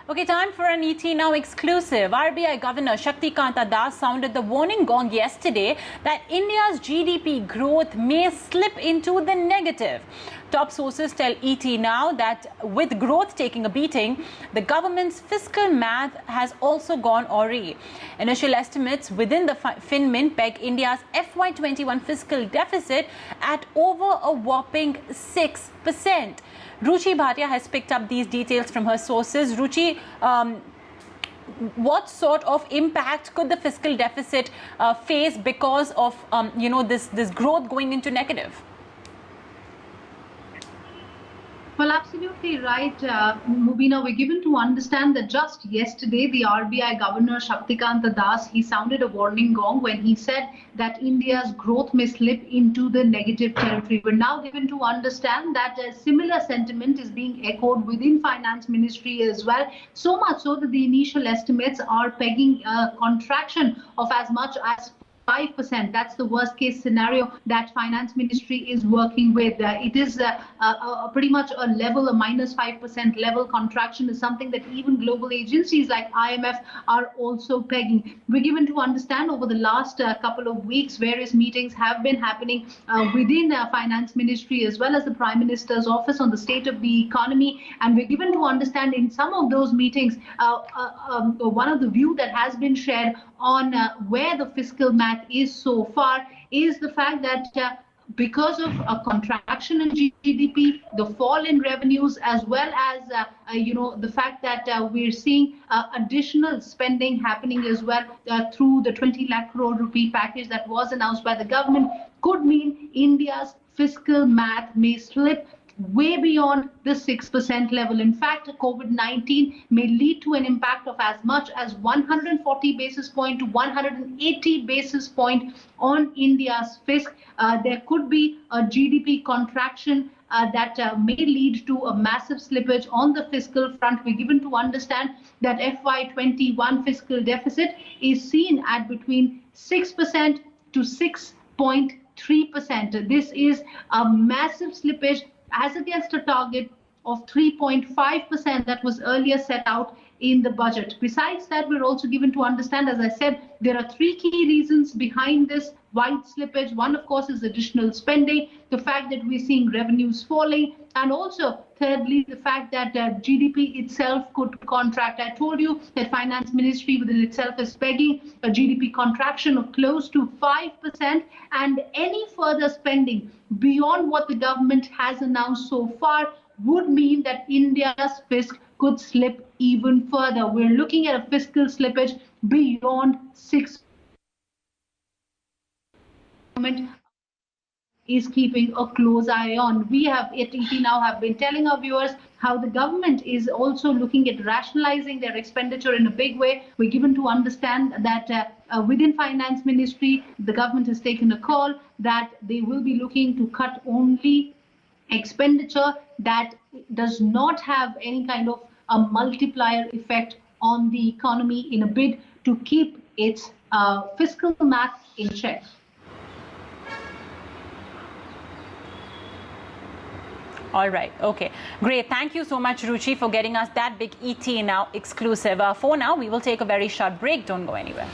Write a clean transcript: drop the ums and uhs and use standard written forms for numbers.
Okay, time for an ET Now exclusive. RBI Governor Shaktikanta sounded the warning gong yesterday that India's GDP growth may slip into the negative. Top sources tell ET Now that with growth taking a beating, the government's fiscal math has also gone awry. Initial estimates within the FinMin peg India's FY21 fiscal deficit at over a whopping 6%. Ruchi Bhatia has picked up these details from her sources. Ruchi, what sort of impact could the fiscal deficit face because of this growth going into negative? Well, absolutely right, Mubina. We're given to understand that just yesterday, the RBI Governor Shaktikanta, he sounded a warning gong when he said that India's growth may slip into the negative territory. We're now given to understand that a similar sentiment is being echoed within Finance Ministry as well. So much so that the initial estimates are pegging a contraction of as much as 5%. That's the worst case scenario that Finance Ministry is working with. It is pretty much a level, a minus 5% level contraction is something that even global agencies like IMF are also pegging. We're given to understand over the last couple of weeks, various meetings have been happening within Finance Ministry as well as the Prime Minister's office on the state of the economy. And we're given to understand in some of those meetings, one of the view that has been shared on where the fiscal math is so far is the fact that because of a contraction in GDP, the fall in revenues, as well as the fact that we're seeing additional spending happening as well through the 20 lakh crore rupee package that was announced by the government, could mean India's fiscal math may slip way beyond the 6% level. In fact, COVID-19 may lead to an impact of as much as 140 basis point to 180 basis point on India's fisc. There could be a GDP contraction that may lead to a massive slippage on the fiscal front. We're given to understand that FY21 fiscal deficit is seen at between 6% to 6.3%. This is a massive slippage as against a target of 3.5% that was earlier set out in the budget. Besides that, we're also given to understand, as I said, there are three key reasons behind this wide slippage. One, of course, is additional spending, the fact that we're seeing revenues falling, and also, thirdly, the fact that GDP itself could contract. I told you that Finance Ministry within itself is pegging a GDP contraction of close to 5%, and any further spending beyond what the government has announced so far would mean that India's fisc could slip even further. We're looking at a fiscal slippage beyond 6%. Is keeping a close eye on. We have at ET Now have been telling our viewers how the government is also looking at rationalizing their expenditure in a big way. We're given to understand that within Finance Ministry, the government has taken a call that they will be looking to cut only expenditure that does not have any kind of a multiplier effect on the economy in a bid to keep its fiscal math in check. All right. Okay. Great. Thank you so much, Ruchi, for getting us that big ET Now exclusive. For now, we will take a very short break. Don't go anywhere.